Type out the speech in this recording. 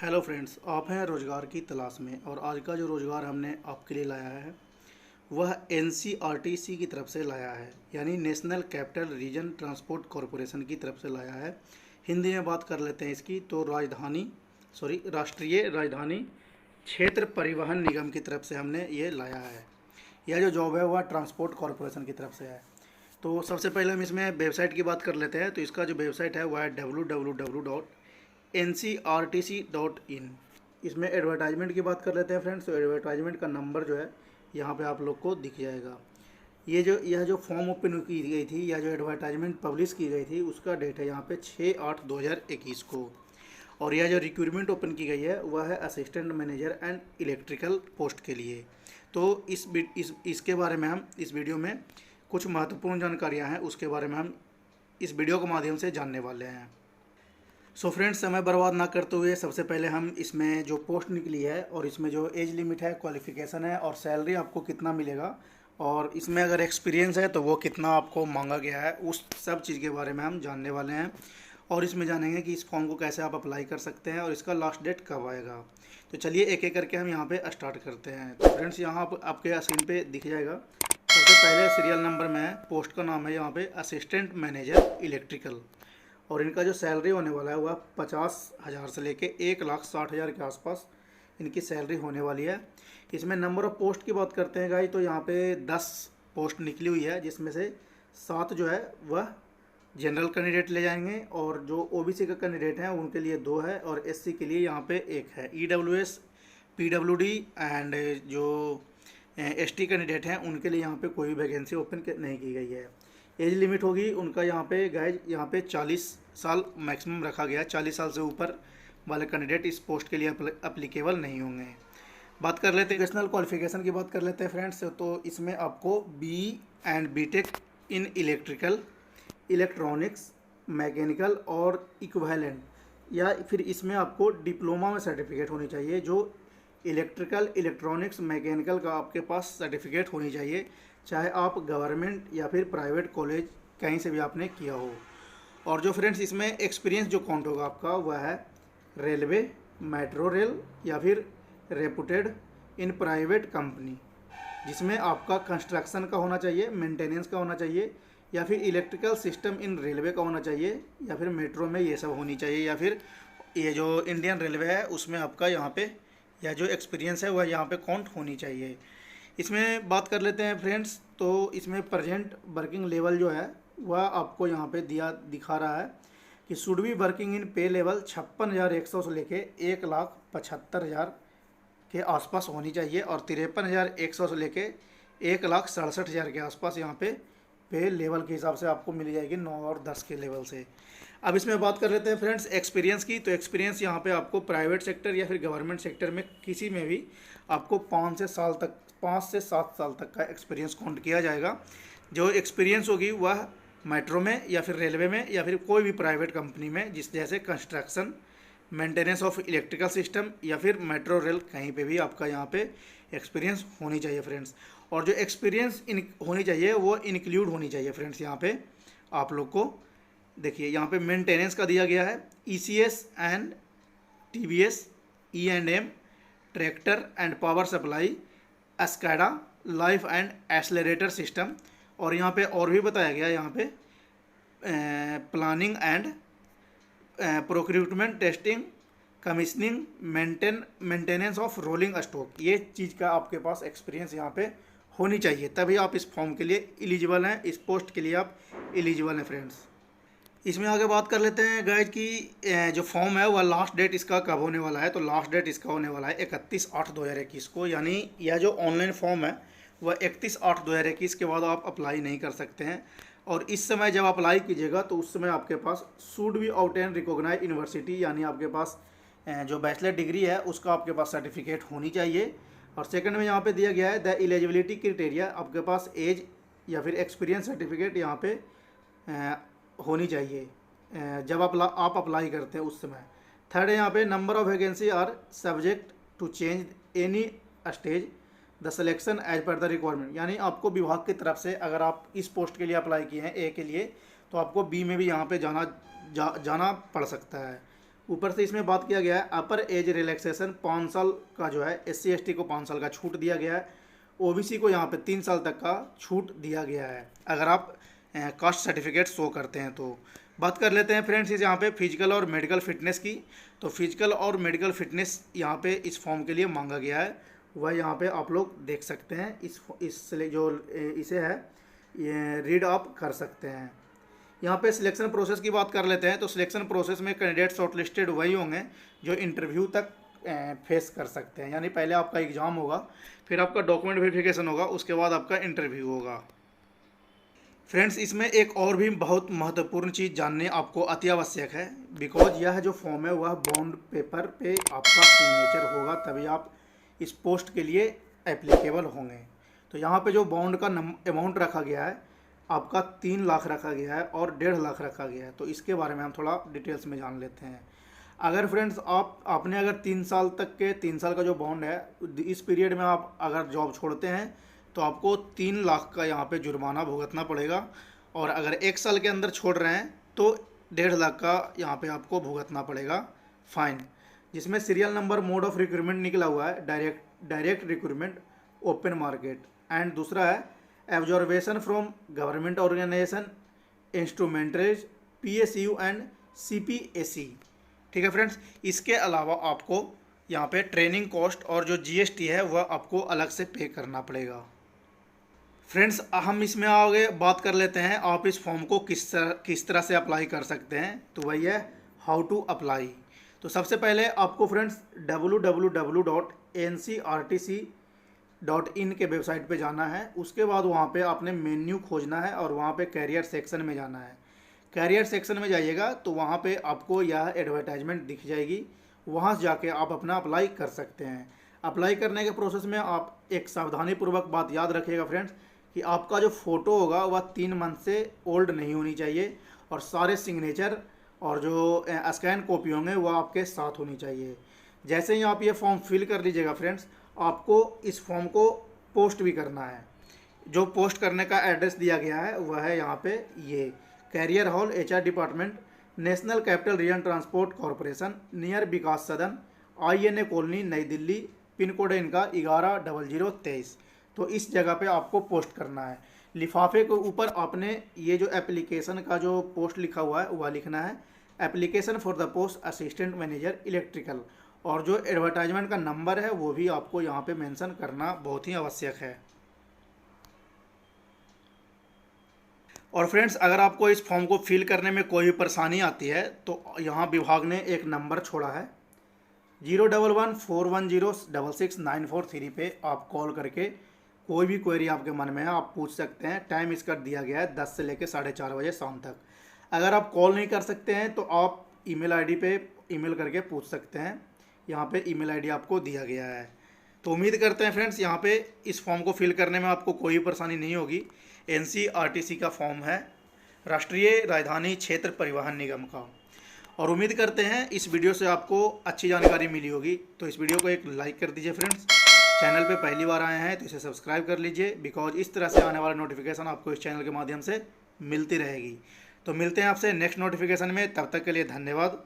Hello friends, आप हैं रोज़गार की तलाश में। और आज का जो रोज़गार हमने आपके लिए लाया है वह एनसीईआरटी की तरफ से लाया है, यानी national capital region transport corporation की तरफ से लाया है। हिंदी में बात कर लेते हैं इसकी तो राष्ट्रीय राजधानी क्षेत्र परिवहन निगम की तरफ से हमने ये लाया है। यह जो जॉब है वह ट्रांसपोर्ट कॉरपोरेशन की तरफ से है। तो सबसे पहले हम इसमें वेबसाइट की बात कर लेते हैं। तो इसका जो वेबसाइट है वह है www.ncrtc.in। इसमें एडवर्टाइजमेंट की बात कर लेते हैं फ्रेंड्स। तो एडवर्टाइजमेंट का नंबर जो है यहाँ पे आप लोग को दिख जाएगा। यह जो फॉर्म ओपन की गई थी, यह जो एडवर्टाइजमेंट पब्लिश की गई थी उसका डेट है यहाँ पे 6/8/2021 को। और यह जो रिक्रूटमेंट ओपन की गई है वह है assistant manager and electrical post के लिए। तो इसके बारे में हम इस वीडियो में कुछ महत्वपूर्ण जानकारियाँ हैं, उसके बारे में हम इस वीडियो के माध्यम से जानने वाले हैं। सो फ्रेंड्स, समय बर्बाद ना करते हुए सबसे पहले हम इसमें जो पोस्ट निकली है और इसमें जो एज लिमिट है, क्वालिफ़िकेशन है और सैलरी आपको कितना मिलेगा और इसमें अगर एक्सपीरियंस है तो वो कितना आपको मांगा गया है, उस सब चीज़ के बारे में हम जानने वाले हैं। और इसमें जानेंगे कि इस फॉर्म को कैसे आप अप्लाई कर सकते हैं और इसका लास्ट डेट कब आएगा। तो चलिए एक एक करके हम यहाँ पे स्टार्ट करते हैं। तो फ्रेंड्स, यहाँ आपके स्क्रीन पे दिख जाएगा। सबसे पहले सीरियल नंबर में है, पोस्ट का नाम है यहाँ पे असिस्टेंट मैनेजर इलेक्ट्रिकल। और इनका जो सैलरी होने वाला है वह 50,000 से लेके 1,60,000 के आसपास इनकी सैलरी होने वाली है। इसमें नंबर ऑफ़ पोस्ट की बात करते हैं गाइस, तो यहाँ पे 10 पोस्ट निकली हुई है, जिसमें से 7 जो है वह जनरल कैंडिडेट ले जाएंगे और जो ओबीसी का कैंडिडेट हैं उनके लिए 2 है और एससी के लिए यहाँ पे 1 है। ईडब्ल्यूएस, पीडब्ल्यूडी एंड जो एसटी कैंडिडेट हैं उनके लिए यहाँ पे कोई वैकेंसी ओपन नहीं की गई है। एज लिमिट होगी उनका यहाँ पे गाइज 40 साल मैक्सिमम रखा गया। 40 साल से ऊपर वाले कैंडिडेट इस पोस्ट के लिए अप्लीकेबल नहीं होंगे। बात कर लेते हैं एजुकेशनल क्वालिफिकेशन की बात कर लेते हैं फ्रेंड्स। तो इसमें आपको B and BTech in electrical, electronics, mechanical और इक्विवेलेंट, या फिर इसमें आपको डिप्लोमा में सर्टिफिकेट होनी चाहिए। जो इलेक्ट्रिकल, इलेक्ट्रॉनिक्स, मैकेनिकल का आपके पास सर्टिफिकेट होनी चाहिए, चाहे आप गवर्नमेंट या फिर प्राइवेट कॉलेज कहीं से भी आपने किया हो। और जो फ्रेंड्स इसमें एक्सपीरियंस जो काउंट होगा आपका वह है रेलवे, मेट्रो रेल या फिर रेपुटेड इन प्राइवेट कंपनी, जिसमें आपका कंस्ट्रक्शन का होना चाहिए, मेंटेनेंस का होना चाहिए, या फिर इलेक्ट्रिकल सिस्टम इन रेलवे का होना चाहिए, या फिर मेट्रो में ये सब होनी चाहिए, या फिर ये जो इंडियन रेलवे है उसमें आपका यहाँ पे या जो एक्सपीरियंस है वह यहाँ पे काउंट होनी चाहिए। इसमें बात कर लेते हैं फ्रेंड्स। तो इसमें प्रेजेंट वर्किंग लेवल जो है वह आपको यहाँ पे दिखा रहा है कि शुड बी वर्किंग इन पे लेवल 56,100 से लेके 1,75,000 के आसपास होनी चाहिए और 53,100 से लेके 1,67,000 के आसपास यहाँ पे लेवल के हिसाब से आपको मिल जाएगी 9 और 10 के लेवल से। अब इसमें बात कर लेते हैं फ्रेंड्स एक्सपीरियंस की। तो एक्सपीरियंस यहाँ पे आपको प्राइवेट सेक्टर या फिर गवर्नमेंट सेक्टर में किसी में भी आपको 5 से 7 साल तक का एक्सपीरियंस काउंट किया जाएगा। जो एक्सपीरियंस होगी वह मेट्रो में या फिर रेलवे में या फिर कोई भी प्राइवेट कंपनी में, जिस जैसे construction, maintenance of electrical system या फिर मेट्रो रेल, कहीं पे भी आपका यहाँ पे एक्सपीरियंस होनी चाहिए फ्रेंड्स। और जो एक्सपीरियंस होनी चाहिए वो इंक्लूड होनी चाहिए फ्रेंड्स। यहाँ पे आप लोग को देखिए, यहाँ पे मेंटेनेंस का दिया गया है ईसीएस एंड टीवीएस, ई&एम, tractor and power supply, SCADA, life and accelerator system. और यहाँ पे और भी बताया गया, यहाँ पे planning and procurement, testing, commissioning, maintenance of rolling stock, ये चीज़ का आपके पास एक्सपीरियंस यहाँ पे होनी चाहिए, तभी आप इस फॉर्म के लिए एलिजिबल हैं, इस पोस्ट के लिए आप एलिजिबल हैं फ्रेंड्स। इसमें आगे बात कर लेते हैं गाइज की जो फॉर्म है वह लास्ट डेट इसका कब होने वाला है। तो लास्ट डेट इसका होने वाला है 31/8/2021 को, यानी यह जो ऑनलाइन फॉर्म है वह 31/8/2021 के बाद आप अप्लाई नहीं कर सकते हैं। और इस समय जब अप्लाई कीजिएगा तो उस समय आपके पास should be obtain recognized university, यानी आपके पास जो बैचलर डिग्री है उसका आपके पास सर्टिफिकेट होनी चाहिए। और सेकंड में यहाँ पे दिया गया है द एलिजिबिलिटी क्राइटेरिया, आपके पास एज या फिर एक्सपीरियंस सर्टिफिकेट यहाँ पे होनी चाहिए जब आप अप्लाई करते हैं उस समय। थर्ड है यहाँ पे number of vacancy are subject to change any stage the selection as per the requirement, यानी आपको विभाग की तरफ से अगर आप इस पोस्ट के लिए अप्लाई किए हैं ए के लिए तो आपको बी में भी यहाँ पे जाना पड़ सकता है। ऊपर से इसमें बात किया गया है अपर एज रिलैक्सेशन 5 साल का जो है SC/ST को 5 साल का छूट दिया गया है। OBC को यहाँ पे 3 साल तक का छूट दिया गया है अगर आप कास्ट सर्टिफिकेट शो करते हैं तो। बात कर लेते हैं फ्रेंड्स इस यहाँ पे फिजिकल और मेडिकल फिटनेस की। तो फिजिकल और मेडिकल फिटनेस यहाँ पे इस फॉर्म के लिए मांगा गया है, वह यहाँ पे आप लोग देख सकते हैं। इस जो इसे है ये रीड आप कर सकते हैं। यहाँ पे सिलेक्शन प्रोसेस की बात कर लेते हैं। तो सिलेक्शन प्रोसेस में कैंडिडेट शॉर्टलिस्टेड वही होंगे जो इंटरव्यू तक फेस कर सकते हैं, यानी पहले आपका एग्ज़ाम होगा, फिर आपका डॉक्यूमेंट वेरिफिकेशन होगा, उसके बाद आपका इंटरव्यू होगा। फ्रेंड्स इसमें एक और भी बहुत महत्वपूर्ण चीज़ जानने आपको अति आवश्यक है, बिकॉज यह जो फॉर्म है वह बॉन्ड पेपर पे आपका सिग्नेचर होगा, तभी आप इस पोस्ट के लिए एप्लीकेबल होंगे। तो यहाँ पे जो बॉन्ड का अमाउंट रखा गया है आपका 3 लाख रखा गया है और 1.5 लाख रखा गया है। तो इसके बारे में हम थोड़ा डिटेल्स में जान लेते हैं। अगर फ्रेंड्स आपने अगर 3 साल तक के 3 साल का जो बॉन्ड है, इस पीरियड में आप अगर जॉब छोड़ते हैं तो आपको 3 लाख का यहाँ पे जुर्माना भुगतना पड़ेगा, और अगर 1 साल के अंदर छोड़ रहे हैं तो 1.5 लाख का यहाँ पे आपको भुगतना पड़ेगा फाइन। जिसमें serial number mode of recruitment निकला हुआ है direct recruitment open market, and दूसरा है absorption from government organization instrumentalities PSU and CPSE। ठीक है फ्रेंड्स, इसके अलावा आपको यहाँ पे ट्रेनिंग कॉस्ट और जो GST है वह आपको अलग से पे करना पड़ेगा। फ्रेंड्स हम इसमें आगे बात कर लेते हैं आप इस फॉर्म को किस तरह से अप्लाई कर सकते हैं। तो वही है हाउ टू अप्लाई। तो सबसे पहले आपको फ्रेंड्स www.ncrtc.in के वेबसाइट पे जाना है। उसके बाद वहाँ पे आपने मेन्यू खोजना है और वहाँ पे कैरियर सेक्शन में जाना है। कैरियर सेक्शन में जाइएगा तो वहाँ पे आपको यह एडवर्टाइजमेंट दिख जाएगी, वहाँ से जाके आप अपना अप्लाई कर सकते हैं। अप्लाई करने के प्रोसेस में आप एक सावधानीपूर्वक बात याद रखिएगा फ्रेंड्स कि आपका जो फ़ोटो होगा वह 3 मंथ से ओल्ड नहीं होनी चाहिए, और सारे सिग्नेचर और जो स्कैन कॉपी होंगे वह आपके साथ होनी चाहिए। जैसे ही आप ये फॉर्म फिल कर लीजिएगा फ्रेंड्स, आपको इस फॉर्म को पोस्ट भी करना है। जो पोस्ट करने का एड्रेस दिया गया है वह है यहाँ पे ये career hall HR department, national capital region transport corporation, near Vikas Sadan, INA colony, नई दिल्ली। पिन कोड है इनका 110023। तो इस जगह पे आपको पोस्ट करना है। लिफाफे के ऊपर आपने ये जो एप्लीकेशन का जो पोस्ट लिखा हुआ है वह लिखना है, application for the post assistant manager electrical, और जो एडवर्टाइजमेंट का नंबर है वो भी आपको यहाँ पे मेंशन करना बहुत ही आवश्यक है। और फ्रेंड्स अगर आपको इस फॉर्म को फिल करने में कोई परेशानी आती है तो यहाँ विभाग ने एक नंबर छोड़ा है 01141066943 पे आप कॉल करके कोई भी क्वेरी आपके मन में है आप पूछ सकते हैं। टाइम इसका दिया गया है 10 से लेकर 4:30 बजे शाम तक। अगर आप कॉल नहीं कर सकते हैं तो आप email ID पे ईमेल करके पूछ सकते हैं। यहाँ पे email ID आपको दिया गया है। तो उम्मीद करते हैं फ्रेंड्स यहाँ पे इस फॉर्म को फिल करने में आपको कोई परेशानी नहीं होगी। NCRTC का फॉर्म है, राष्ट्रीय राजधानी क्षेत्र परिवहन निगम का। और उम्मीद करते हैं इस वीडियो से आपको अच्छी जानकारी मिली होगी। तो इस वीडियो को एक लाइक कर दीजिए फ्रेंड्स। चैनल पे पहली बार आए हैं तो इसे सब्सक्राइब कर लीजिए, बिकॉज इस तरह से आने वाला नोटिफिकेशन आपको इस चैनल के माध्यम से मिलती रहेगी। तो मिलते हैं आपसे नेक्स्ट नोटिफिकेशन में, तब तक के लिए धन्यवाद।